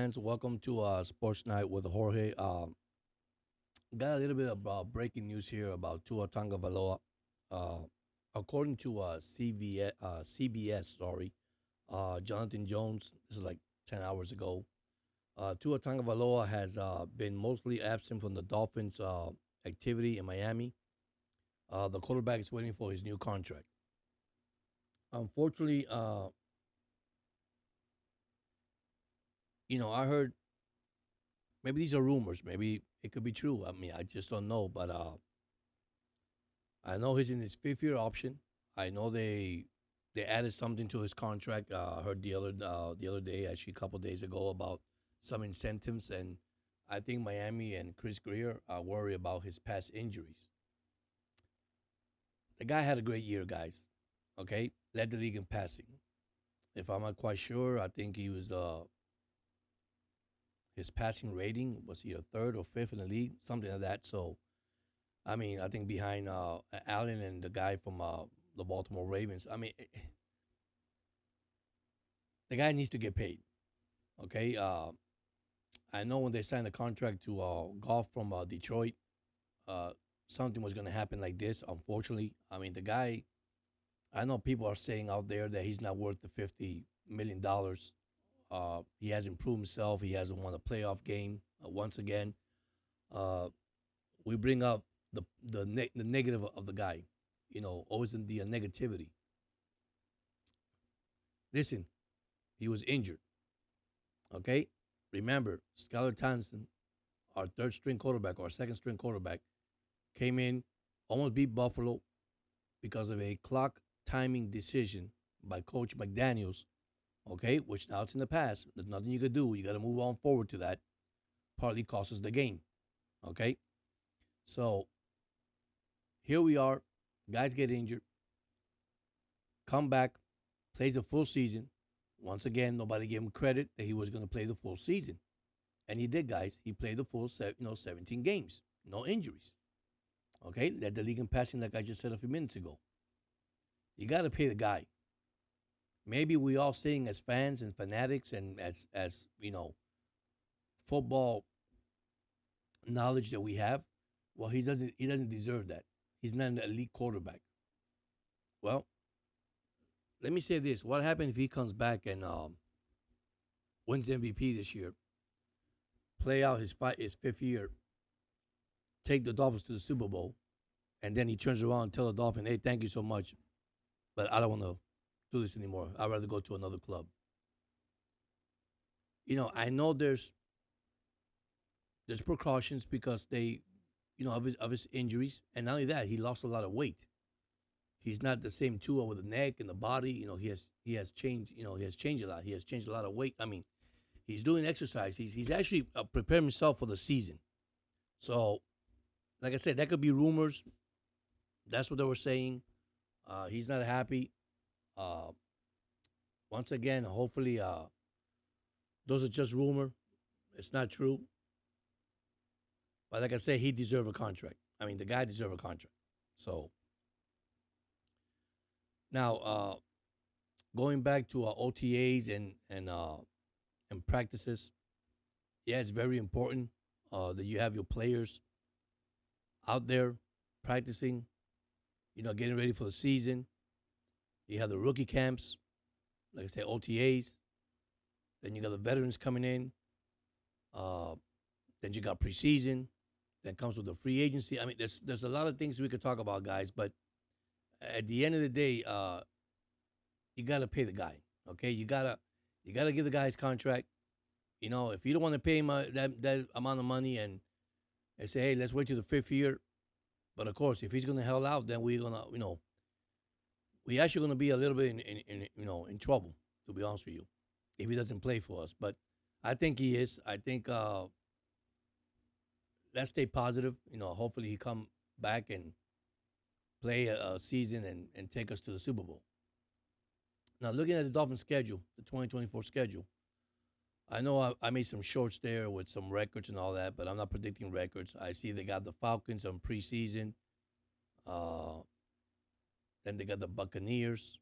fans? Welcome to Sports Night with Jorge. Got a little bit of breaking news here about Tua Tagovailoa. Uh, According to CBS, sorry, Jonathan Jones, this is like 10 hours ago. Tua Tagovailoa has been mostly absent from the Dolphins' activity in Miami. The quarterback is waiting for his new contract. Unfortunately, I heard maybe these are rumors. Maybe it could be true. I mean, I just don't know. But I know he's in his fifth year option. I know they added something to his contract. I heard the other day, actually a couple days ago, about some incentives, and I think Miami and Chris Greer are worried about his past injuries. The guy had a great year, guys. Okay, led the league in passing. If I'm not quite sure, I think he was his passing rating was either third or fifth in the league, something like that. So I mean, I think behind Allen and the guy from the Baltimore Ravens. I mean, the guy needs to get paid. Okay. I know when they signed the contract to Golf from Detroit, uh, something was going to happen like this. Unfortunately, I mean, the guy. I know people are saying out there that he's not worth the $50 million. He hasn't proved himself. He hasn't won a playoff game once again. Uh, we bring up the negative of the guy. Always in the negativity. Listen, he was injured. Okay, remember Skylar Thompson, our third string quarterback or second string quarterback, came in, almost beat Buffalo because of a clock timing decision by Coach McDaniels. Okay, which now it's in the past. There's nothing you could do. You got to move on forward to that. Partly costs us the game. Okay, so here we are. Guys get injured, come back, plays a full season. Once again, nobody gave him credit that he was going to play the full season, and he did, guys. He played the full 17 games, no injuries. Okay, led the league in passing, like I just said a few minutes ago. You got to pay the guy. Maybe we all saying as fans and fanatics and as football knowledge that we have. Well, he doesn't deserve that. He's not an elite quarterback. Well, let me say this: what happens if he comes back and wins MVP this year, play out his fifth year, take the Dolphins to the Super Bowl, and then he turns around and tell the Dolphins, "Hey, thank you so much, but I don't want to do this anymore. I'd rather go to another club." I know there's precautions because they, of his injuries, and not only that, he lost a lot of weight. He's not the same Tua with the neck and the body. He has changed. He has changed a lot. He has changed a lot of weight. I mean, he's doing exercise. He's actually preparing himself for the season. So, like I said, that could be rumors. That's what they were saying. He's not happy. Uh, Once again, hopefully, those are just rumor. It's not true. But like I said, he deserved a contract. I mean, the guy deserved a contract. So now, going back to OTAs and practices, yeah, it's very important that you have your players out there practicing. Getting ready for the season. You have the rookie camps, like I said, OTAs. Then you got the veterans coming in. Uh, then you got preseason. Then comes with the free agency. I mean, there's a lot of things we could talk about, guys. But at the end of the day, you gotta pay the guy. Okay, you gotta give the guy his contract. If you don't want to pay him that amount of money and say, hey, let's wait till the fifth year. But of course, if he's gonna hell out, then we're gonna, we actually gonna be a little bit in trouble. To be honest with you, if he doesn't play for us, but I think he is. I think let's stay positive. Hopefully he come back and play a season and take us to the Super Bowl. Now, looking at the Dolphins' schedule, the 2024 schedule, I know I made some shorts there with some records and all that, but I'm not predicting records. I see they got the Falcons on preseason. Uh, then they got the Buccaneers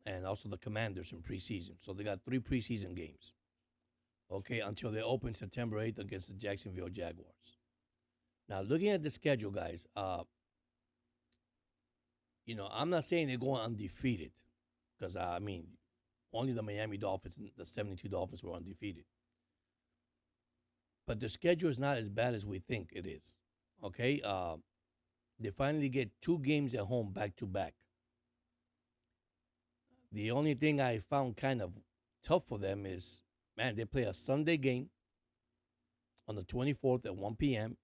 and also the Commanders in preseason. So they got three preseason games. Okay, until they open September 8th against the Jacksonville Jaguars. Now, looking at the schedule, guys, I'm not saying they're going undefeated because I mean, only the Miami Dolphins, and the 72 Dolphins were undefeated. But the schedule is not as bad as we think it is. Okay, they finally get 2 games at home back to back. The only thing I found kind of tough for them is, man, they play a Sunday game on the 24th at 1 p.m.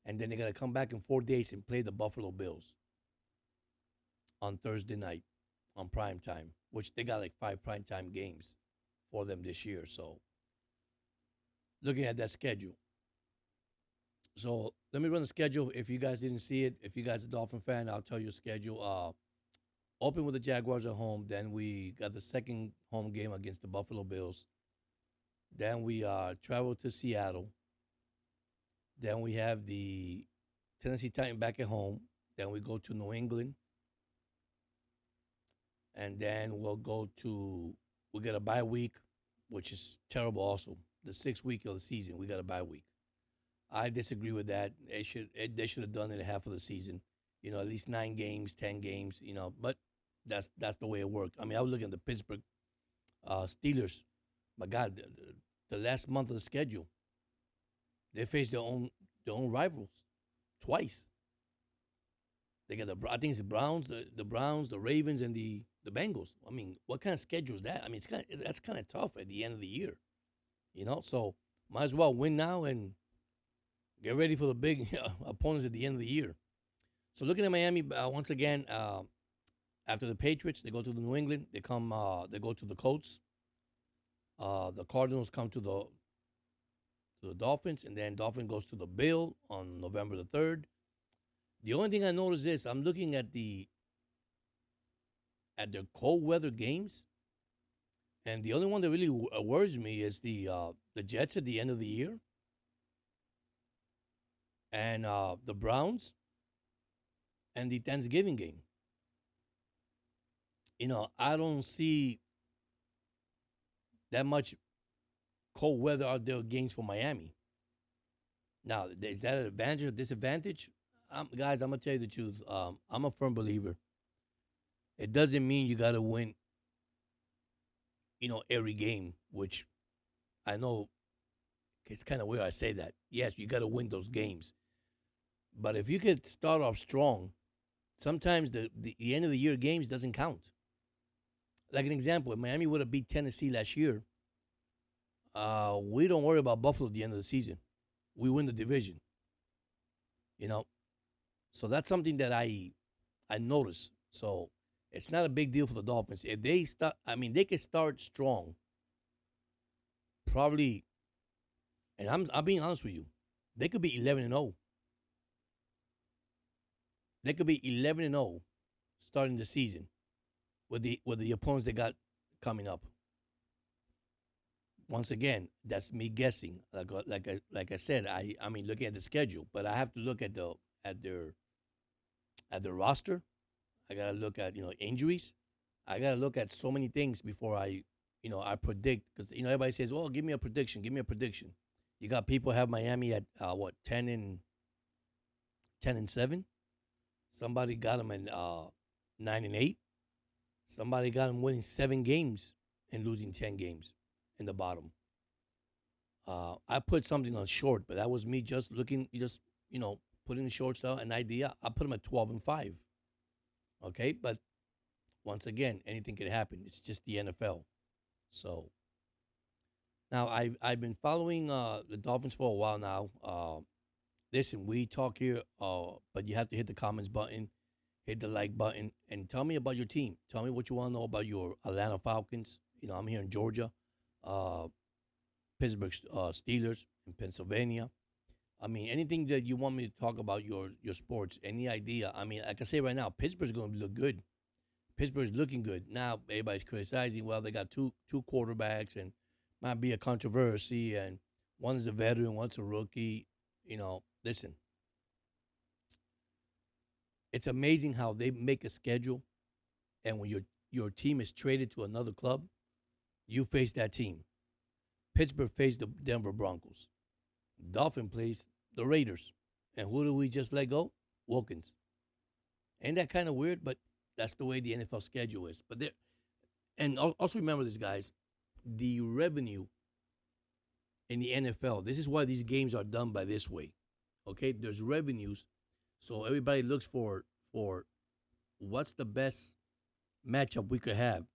and then they're gonna come back in 4 days and play the Buffalo Bills on Thursday night on prime time, which they got like 5 primetime games for them this year. So looking at that schedule. So let me run the schedule. If you guys didn't see it, if you guys are a Dolphin fan, I'll tell you schedule. Open with the Jaguars at home. Then we got the second home game against the Buffalo Bills. Then we travel to Seattle. Then we have the Tennessee Titans back at home. Then we go to New England. And then we get a bye week, which is terrible also. The 6th week of the season, we got a bye week. I disagree with that. They should have done it in half of the season. At least 9 games, 10 games. But that's the way it worked. I mean, I was looking at the Pittsburgh Steelers. My God, the last month of the schedule, they faced their own rivals twice. They got I think it's the Browns, the Browns, the Ravens, and the Bengals. I mean, what kind of schedule is that? I mean, that's kind of tough at the end of the year. So might as well win now and get ready for the big opponents at the end of the year. So looking at Miami once again, after the Patriots, they go to the New England. They go to the Colts. The Cardinals come to the Dolphins, and then Dolphin goes to the Bill on November the 3rd. The only thing I noticed is I'm looking at their cold weather games, and the only one that really worries me is the Jets at the end of the year, and the Browns, and the Thanksgiving game. I don't see that much cold weather out there games for Miami. Now, is that an advantage or disadvantage? Guys, I'm gonna tell you the truth. I'm a firm believer. It doesn't mean you gotta win, every game. Which I know it's kind of weird I say that. Yes, you gotta win those games. But if you could start off strong, sometimes the end of the year games doesn't count. Like an example, if Miami would have beat Tennessee last year, we don't worry about Buffalo at the end of the season. We win the division. You know, so that's something that I notice. So it's not a big deal for the Dolphins if they start. I mean, they can start strong. Probably, and I'm being honest with you, they could be 11-0. They could be 11-0 starting the season with the opponents they got coming up. Once again, that's me guessing. Like I said, I mean looking at the schedule, but I have to look at their at their roster. I gotta look at injuries. I gotta look at so many things before I predict because everybody says, "Well, give me a prediction. Give me a prediction." You got people have Miami at what 10-7. Somebody got them in 9-8. Somebody got them winning 7 games and losing 10 games in the bottom. I put something on short, but that was me just looking, just putting the shorts out an idea. I put them at 12-5. Okay, but once again, anything could happen. It's just the NFL. So now I've been following the Dolphins for a while now. Listen, we talk here, but you have to hit the comments button, hit the like button, and tell me about your team. Tell me what you want to know about your Atlanta Falcons. I'm here in Georgia, uh, Pittsburgh Steelers in Pennsylvania. I mean, anything that you want me to talk about your sports, any idea? I mean, like I say right now, Pittsburgh's going to look good. Pittsburgh's looking good. Now everybody's criticizing. Well, they got two quarterbacks, and might be a controversy. And one's a veteran, one's a rookie. Listen, it's amazing how they make a schedule, and when your team is traded to another club, you face that team. Pittsburgh faced the Denver Broncos. Dolphin plays the Raiders. And who do we just let go? Wilkins. Ain't that kind of weird? But that's the way the NFL schedule is. But there, and also remember this, guys, the revenue in the NFL. This is why these games are done by this way. Okay, there's revenues, so everybody looks for what's the best matchup we could have.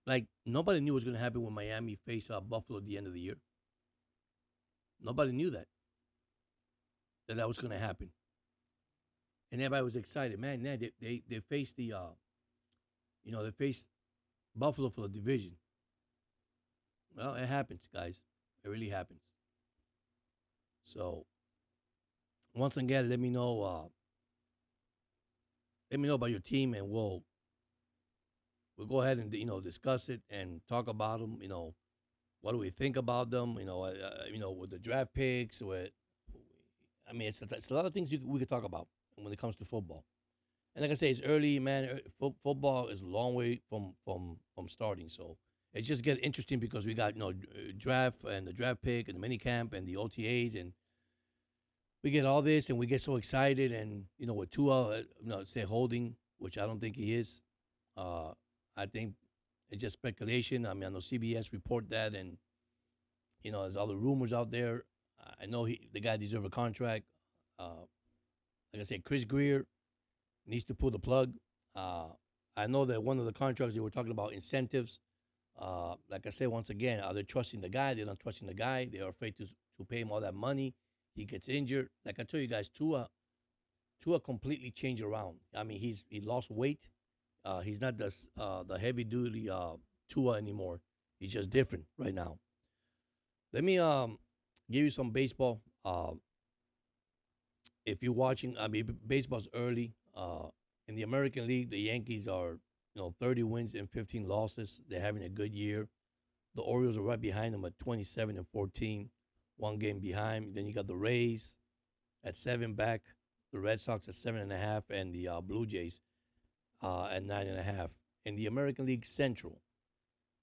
Like nobody knew what was going to happen when Miami faced Buffalo at the end of the year. Nobody knew that was going to happen, and everybody was excited. Man, they faced they faced Buffalo for the division. Well, it happens, guys. It really happens. So once again, let me know. Let me know about your team, and we'll go ahead and discuss it and talk about them. What do we think about them? With the draft picks. I mean, it's a lot of things we could talk about when it comes to football. And like I say, it's early, man. Football is a long way from starting. So it just gets interesting because we got draft and the draft pick and the mini camp and the OTAs, and we get all this and we get so excited. And with Tua, say holding, which I don't think he is. I think it's just speculation. I mean, I know CBS report that, and there's other rumors out there. I know the guy deserves a contract. Like I said, Chris Greer needs to pull the plug. I know that one of the contracts they were talking about incentives. Like I said, once again, are they trusting the guy? They're not trusting the guy. They are afraid to pay him all that money. He gets injured. Like I told you guys, Tua completely changed around. I mean, he lost weight. He's not the heavy duty Tua anymore. He's just different right now. Let me give you some baseball. If you're watching, I mean, baseball's early. In the American League, the Yankees are 30 wins and 15 losses. They're having a good year. The Orioles are right behind them at 27 and 14, one game behind. Then you got the Rays at 7 back, the Red Sox at 7.5, and the Blue Jays at 9.5. In the American League Central,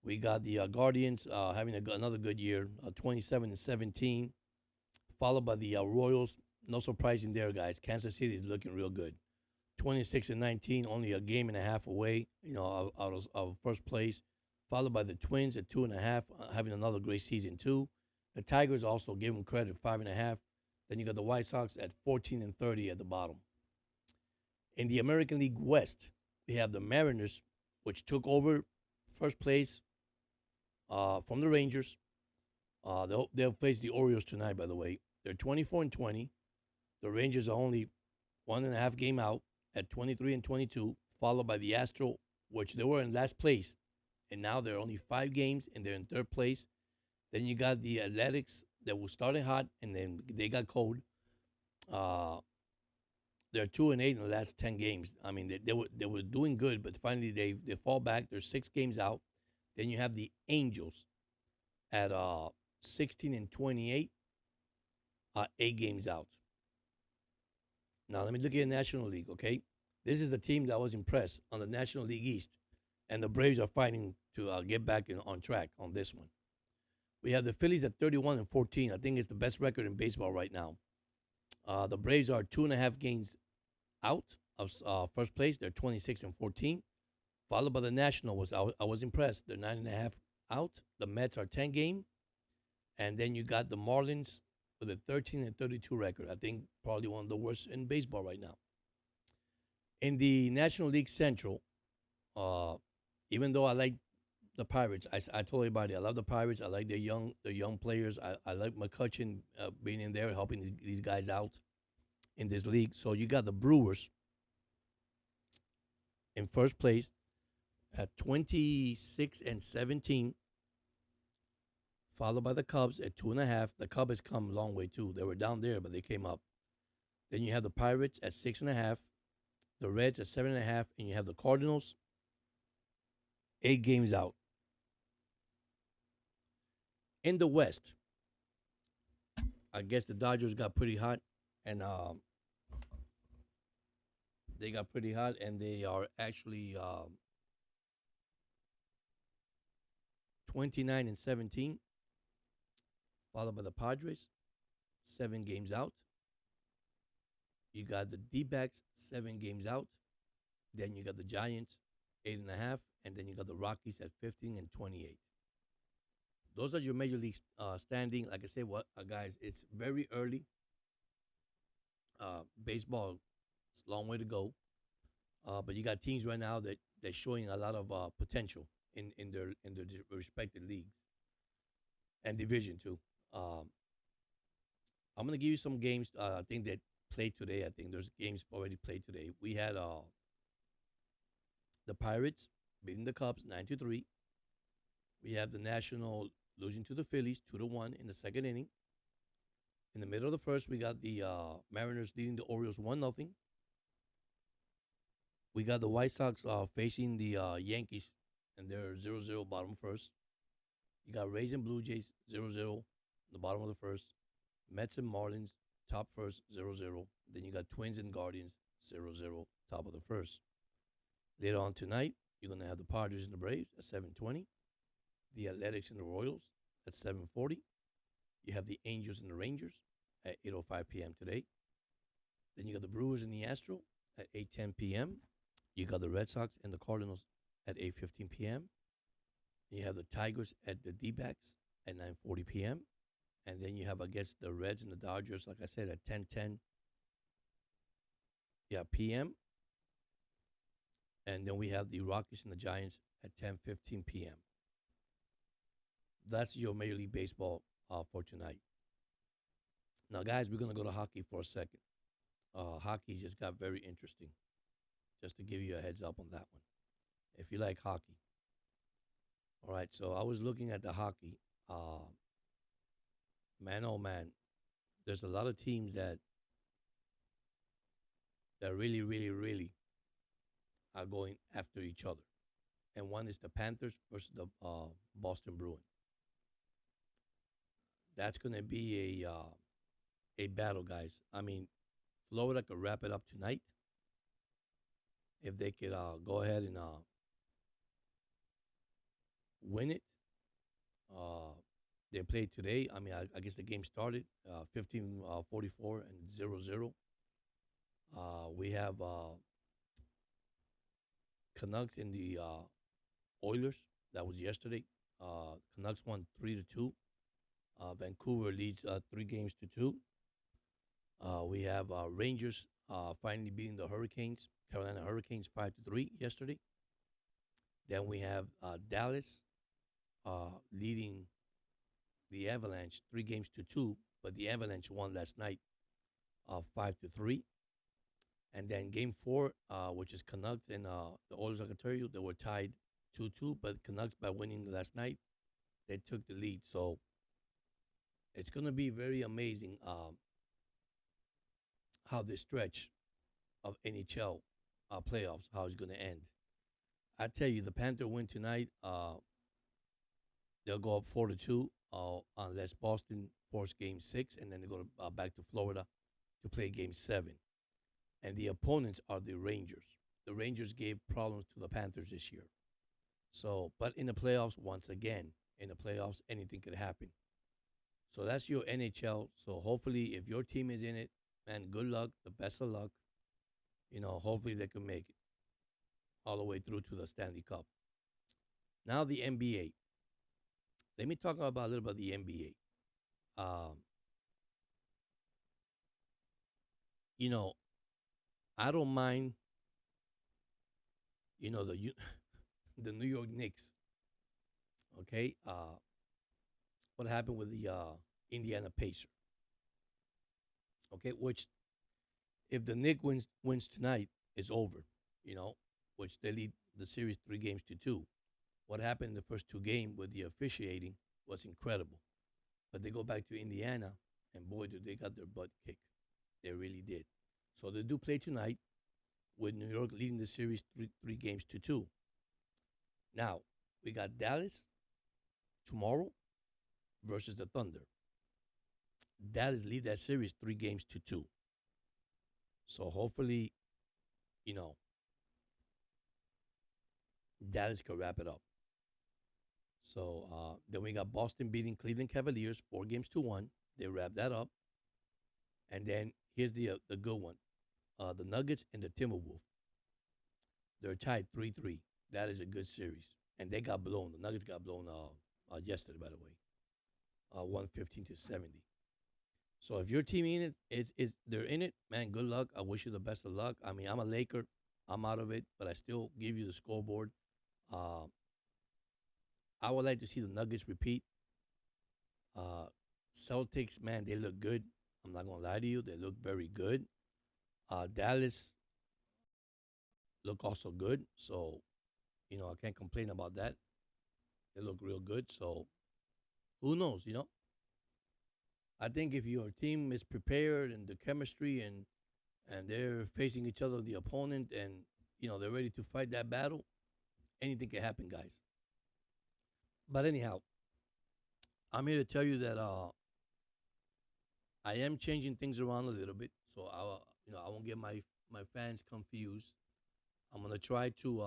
we got the Guardians having another good year, 27 and 17, followed by the Royals. No surprising there, guys. Kansas City is looking real good. 26 and 19, only a game and a half away, out of first place. Followed by the Twins at 2.5, having another great season too. The Tigers also give them credit, 5.5. Then you got the White Sox at 14 and 30 at the bottom. In the American League West, we have the Mariners, which took over first place from the Rangers. They'll face the Orioles tonight, by the way. They're 24 and 20. The Rangers are only 1.5 game out at 23 and 22, followed by the Astro, which they were in last place, and now they're only 5 games and they're in third place. Then you got the Athletics that were starting hot and then they got cold. They're 2 and 8 in the last 10 games. I mean, they were doing good, but finally they fall back. They're 6 games out. Then you have the Angels at 16 and 28, 8 games out. Now, let me look at the National League, okay? This is the team that was impressed on the National League East, and the Braves are fighting to get back on track on this one. We have the Phillies at 31 and 14. I think it's the best record in baseball right now. The Braves are 2.5 games out of first place. They're 26 and 14. Followed by the Nationals. I was impressed. They're 9.5 out. The Mets are 10 game. And then you got the Marlins with a 13 and 32 record. I think probably one of the worst in baseball right now. In the National League Central, even though I like the Pirates, I told everybody I love the Pirates. I like the young players. I like McCutcheon being in there, helping these guys out in this league. So you got the Brewers in first place at 26 and 17, followed by the Cubs at 2.5. The Cubs has come a long way too. They were down there, but they came up. Then you have the Pirates at 6.5, the Reds at 7.5, and you have the Cardinals 8 games out. In the West, I guess the Dodgers got pretty hot, and they are actually 29-17, followed by the Padres, 7 games out. You got the D-backs, 7 games out. Then you got the Giants, 8.5, and then you got the Rockies at 15 and 28. Those are your major league standing. Like I said, what guys, it's very early. Baseball, it's a long way to go. But you got teams right now that they're showing a lot of potential in their respective leagues and division too. Um, I'm gonna give you some games. I think that played today. I think there's games already played today. We had the Pirates beating the Cubs 9-3. We have the National losing to the Phillies 2-1 in the second inning. In the middle of the first, we got the Mariners leading the Orioles 1-0. We got the White Sox facing the Yankees, and they're 0-0 bottom first. You got Rays and Blue Jays 0-0 the bottom of the first. Mets and Marlins top first 0-0. Then you got Twins and Guardians 0-0 top of the first. Later on tonight, you're going to have the Padres and the Braves at 7:20. The Athletics and the Royals at 7:40. You have the Angels and the Rangers at 8:05 p.m. today. Then you got the Brewers and the Astros at 8:10 p.m. You got the Red Sox and the Cardinals at 8:15 p.m. You have the Tigers at the D-backs at 9:40 p.m. And then you have, I guess, the Reds and the Dodgers, like I said, at 10:10 p.m. And then we have the Rockies and the Giants at 10:15 p.m. That's your Major League Baseball for tonight. Now, guys, we're going to go to hockey for a second. Hockey just got very interesting, just to give you a heads up on that one, if you like hockey. All right, so I was looking at the hockey. Man, oh man, there's a lot of teams that really, really, really are going after each other. And one is the Panthers versus the Boston Bruins. That's going to be a battle, guys. I mean, Florida could wrap it up tonight if they could go ahead and win it. They played today. I mean, I guess the game started 15:44 and 0-0. We have Canucks in the Oilers. That was yesterday. Canucks won 3-2. Vancouver leads 3 games to 2. We have Rangers finally beating the Hurricanes, Carolina Hurricanes 5-3 yesterday. Then we have Dallas leading the Avalanche 3 games to 2, but the Avalanche won last night 5-3. And then game 4, which is Canucks and the Oilers, I can tell you, they were tied 2-2, but Canucks, by winning last night, they took the lead. So it's going to be very amazing how this stretch of NHL playoffs, how it's going to end. I tell you, the Panther win tonight. They'll go up 4-2 unless Boston force Game 6, and then they go back to Florida to play Game 7. And the opponents are the Rangers. The Rangers gave problems to the Panthers this year. So, but in the playoffs, once again, in the playoffs, anything could happen. So that's your NHL. So hopefully, if your team is in it, man, good luck, the best of luck. You know, hopefully they can make it all the way through to the Stanley Cup. Now the NBA. Let me talk about a little bit of the NBA. You know, I don't mind. You know the the New York Knicks. Okay, what happened with the Indiana Pacers? Okay, which if the Knicks wins tonight, it's over. You know, which they lead the series 3 games to 2. What happened in the first 2 games with the officiating was incredible. But they go back to Indiana, and boy, do they got their butt kicked. They really did. So they do play tonight with New York leading the series 3 games to 2. Now, we got Dallas tomorrow versus the Thunder. Dallas lead that series 3 games to 2. So hopefully, you know, Dallas can wrap it up. So then we got Boston beating Cleveland Cavaliers 4 games to 1. They wrapped that up, and then here's the good one: the Nuggets and the Timberwolves. They're tied 3-3. That is a good series, and they got blown. The Nuggets got blown yesterday, by the way, 115-70. So if your team in it is they're in it, man, good luck. I wish you the best of luck. I mean, I'm a Laker. I'm out of it, but I still give you the scoreboard. Uh, I would like to see the Nuggets repeat. Uh, Celtics, man, they look good. I'm not gonna lie to you, they look very good. Dallas look also good, so I can't complain about that. They look real good. So who knows? I think if your team is prepared and the chemistry and they're facing each other, the opponent, and they're ready to fight that battle, anything can happen, guys. But anyhow, I'm here to tell you that I am changing things around a little bit, so I won't get my fans confused. I'm gonna try to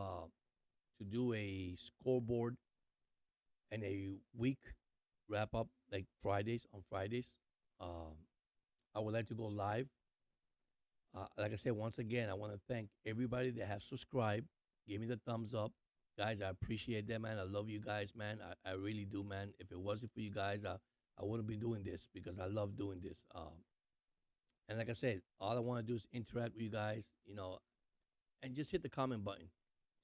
do a scoreboard and a week wrap up like Fridays on Fridays. Um, I would like to go live. Like I said, once again, I want to thank everybody that has subscribed, gave me the thumbs up. Guys, I appreciate that, man. I love you guys, man. I really do, man. If it wasn't for you guys, I wouldn't be doing this because I love doing this. And like I said, all I want to do is interact with you guys, and just hit the comment button.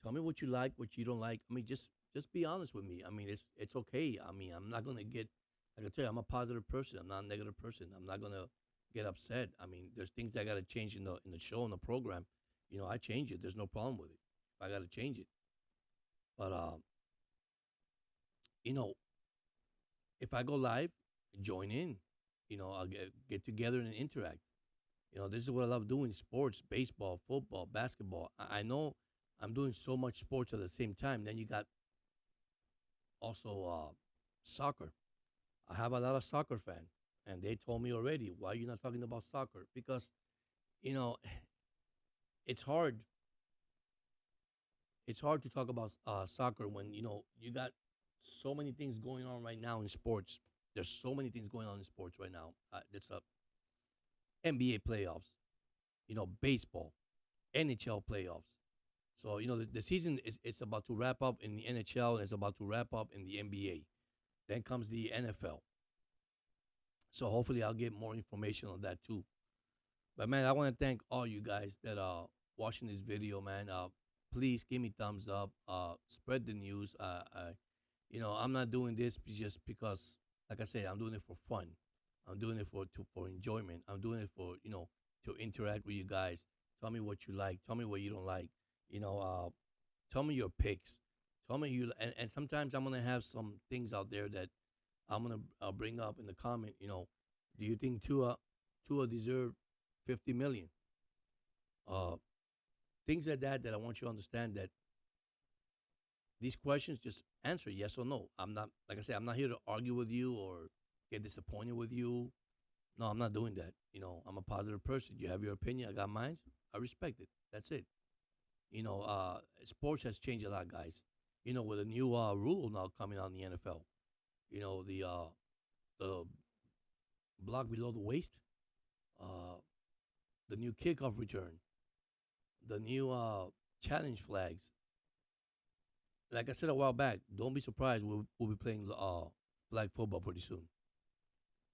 Tell me what you like, what you don't like. I mean, just be honest with me. I mean, it's okay. I mean, I'm not gonna get. Like I tell you, I'm a positive person. I'm not a negative person. I'm not gonna get upset. I mean, there's things I gotta change in the show in the program. I change it. There's no problem with it. I gotta change it. But you know, if I go live, join in. I'll get together and interact. This is what I love doing: sports, baseball, football, basketball. I know I'm doing so much sports at the same time. Then you got also soccer. I have a lot of soccer fans, and they told me already, why are you not talking about soccer? Because you know it's hard. It's hard to talk about soccer when you got so many things going on right now in sports. There's so many things going on in sports right now. It's NBA playoffs, baseball, NHL playoffs. So the season is it's about to wrap up in the NHL and it's about to wrap up in the NBA. Then comes the NFL. So hopefully I'll get more information on that too. But man, I want to thank all you guys that are watching this video, man. Please give me thumbs up. Spread the news. I'm not doing this just because, like I said, I'm doing it for fun. I'm doing it for enjoyment. I'm doing it for to interact with you guys. Tell me what you like. Tell me what you don't like. You know, uh, Tell me your picks. Tell me and sometimes I'm gonna have some things out there that I'm gonna bring up in the comment. Do you think Tua deserve 50 million? Uh, Things like that I want you to understand that these questions just answer yes or no. I'm not like I said, I'm not here to argue with you or get disappointed with you. No, I'm not doing that. I'm a positive person. You have your opinion, I got mine. I respect it. That's it. Sports has changed a lot, guys. With a new rule now coming out in the NFL. The block below the waist, uh, the new kickoff return, the new challenge flags. Like I said a while back, don't be surprised. We'll be playing flag football pretty soon.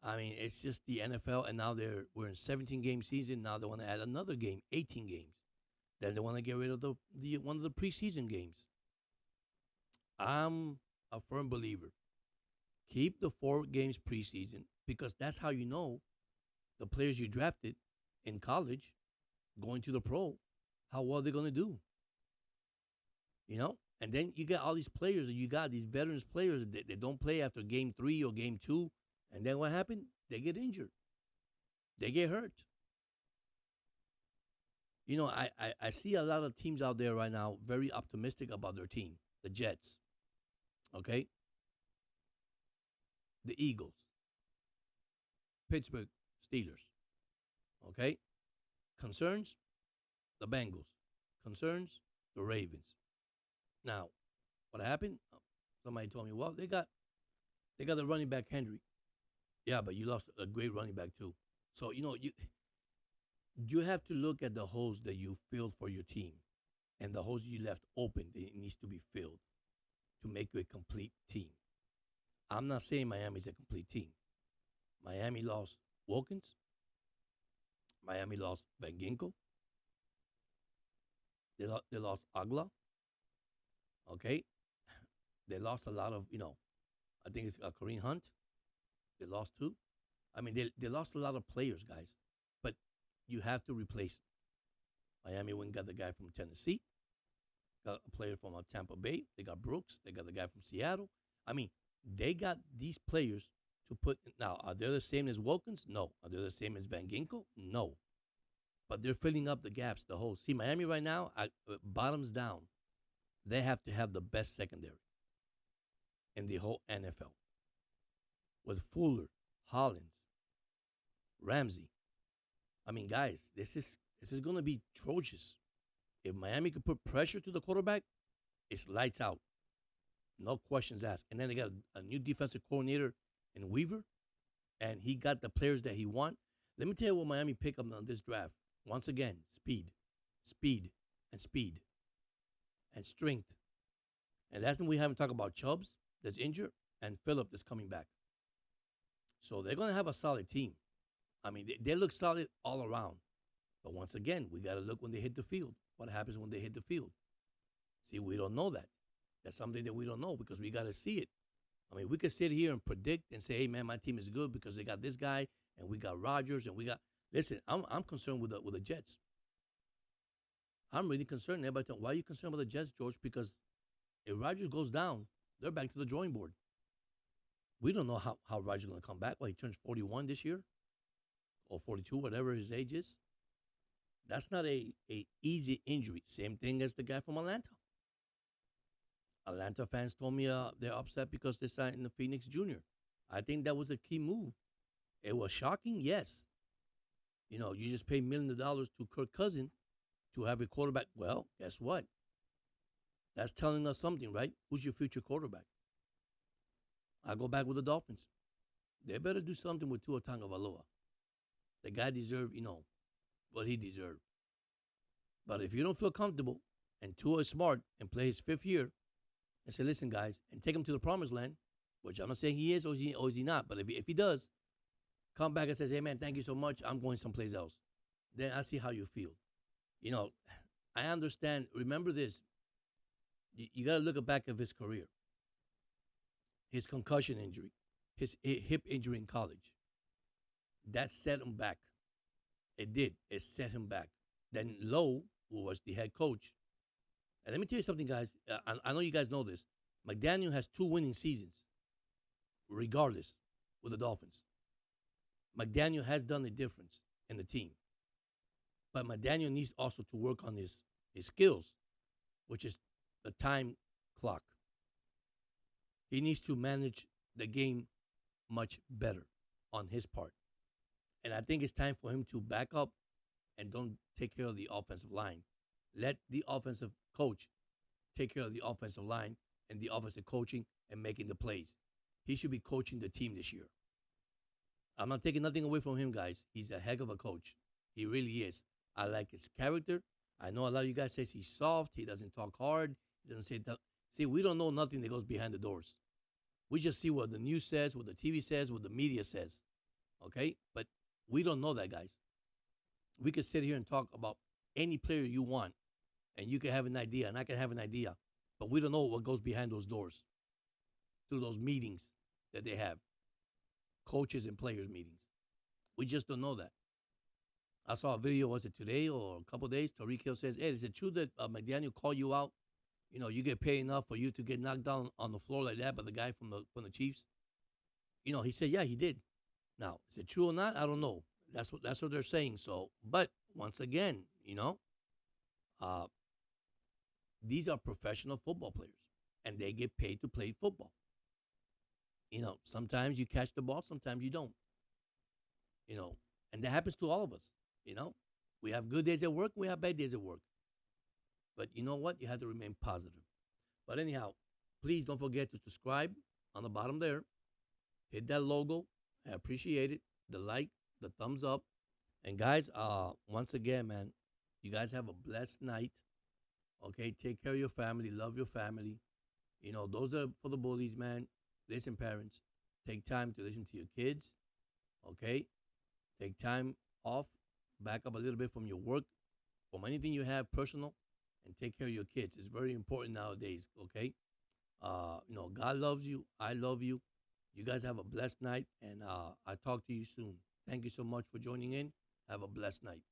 I mean, it's just the NFL, and now we're in 17-game season. Now they want to add another game, 18 games. Then they want to get rid of the one of the preseason games. I'm a firm believer. Keep the 4 games preseason because that's how you know the players you drafted in college going to the pro, how well they're going to do. And then you got all these players, and you got these veterans players that don't play after game 3 or game 2. And then what happened? They get injured. They get hurt. I see a lot of teams out there right now very optimistic about their team. The Jets, okay? The Eagles, Pittsburgh Steelers, okay? Concerns? The Bengals. Concerns? The Ravens. Now, what happened? Somebody told me, well, they got the running back Henry. Yeah, but you lost a great running back too. So you have to look at the holes that you filled for your team and the holes you left open that it needs to be filled to make you a complete team. I'm not saying Miami's a complete team. Miami lost Wilkins. Miami lost Van Ginkel. They lost Agla. Okay, they lost a lot of I think it's Kareem Hunt. They lost two. I mean, they lost a lot of players, guys. But you have to replace them. Miami went and got the guy from Tennessee. Got a player from Tampa Bay. They got Brooks. They got the guy from Seattle. I mean, they got these players to put. Now, are they the same as Wilkins? No. Are they the same as Van Ginkel? No. But they're filling up the gaps, the holes. See, Miami right now, bottoms down, they have to have the best secondary in the whole NFL with Fuller, Hollins, Ramsey. I mean, guys, this is going to be atrocious. If Miami could put pressure to the quarterback, it's lights out. No questions asked. And then they got a new defensive coordinator in Weaver, and he got the players that he want. Let me tell you what Miami picked up on this draft. Once again, speed, speed, and speed, and strength. And that's when we haven't talked about Chubbs that's injured and Phillip that's coming back. So they're going to have a solid team. I mean, they look solid all around. But once again, we got to look when they hit the field. What happens when they hit the field? See, we don't know that. That's something that we don't know because we got to see it. I mean, we could sit here and predict and say, hey, man, my team is good because they got this guy and we got Rodgers and we got. Listen, I'm concerned with the Jets. I'm really concerned. Everybody tell, why are you concerned about the Jets, George? Because if Rodgers goes down, they're back to the drawing board. We don't know how Rodgers is going to come back. Well, he turns 41 this year or 42, whatever his age is. That's not a easy injury. Same thing as the guy from Atlanta. Atlanta fans told me they're upset because they signed the Phoenix Jr. I think that was a key move. It was shocking, yes. You just pay millions of dollars to Kirk Cousins to have a quarterback. Well, guess what? That's telling us something, right? Who's your future quarterback? I go back with the Dolphins. They better do something with Tua Tagovailoa. The guy deserves, what he deserved. But if you don't feel comfortable and Tua is smart and play his fifth year and say, listen, guys, and take him to the promised land, which I'm not saying he is or is he not, but if he does, come back and says, hey, man, thank you so much. I'm going someplace else. Then I see how you feel. I understand. Remember this. You got to look back at his career. His concussion injury, his hip injury in college. That set him back. It did. It set him back. Then Lowe, who was the head coach. And let me tell you something, guys. I know you guys know this. McDaniel has 2 winning seasons, regardless, with the Dolphins. McDaniel has done a difference in the team. But McDaniel needs also to work on his skills, which is the time clock. He needs to manage the game much better on his part. And I think it's time for him to back up and don't take care of the offensive line. Let the offensive coach take care of the offensive line and the offensive coaching and making the plays. He should be coaching the team this year. I'm not taking nothing away from him, guys. He's a heck of a coach. He really is. I like his character. I know a lot of you guys say he's soft. He doesn't talk hard. He doesn't say that. See, we don't know nothing that goes behind the doors. We just see what the news says, what the TV says, what the media says. Okay? But we don't know that, guys. We could sit here and talk about any player you want, and you can have an idea, and I can have an idea. But we don't know what goes behind those doors through those meetings that they have, coaches and players meetings. We just don't know that. I saw a video, was it today or a couple of days? Tariq Hill says, hey, is it true that McDaniel called you out? You get paid enough for you to get knocked down on the floor like that by the guy from the Chiefs? He said, yeah, he did. Now, is it true or not? I don't know. That's what they're saying. So, but once again, these are professional football players, and they get paid to play football. Sometimes you catch the ball, sometimes you don't. And that happens to all of us. We have good days at work, we have bad days at work. But you know what? You have to remain positive. But anyhow, Please don't forget to subscribe on the bottom there. Hit that logo. I appreciate it. The like, the thumbs up. And guys, once again, man, you guys have a blessed night. Okay, take care of your family, love your family. Those are for the bullies, man. Listen, parents, take time to listen to your kids. Okay, take time off, back up a little bit from your work, from anything you have personal, and take care of your kids. It's very important nowadays. Okay, God loves you. I love you. You guys have a blessed night, and I talk to you soon. Thank you so much for joining in. Have a blessed night.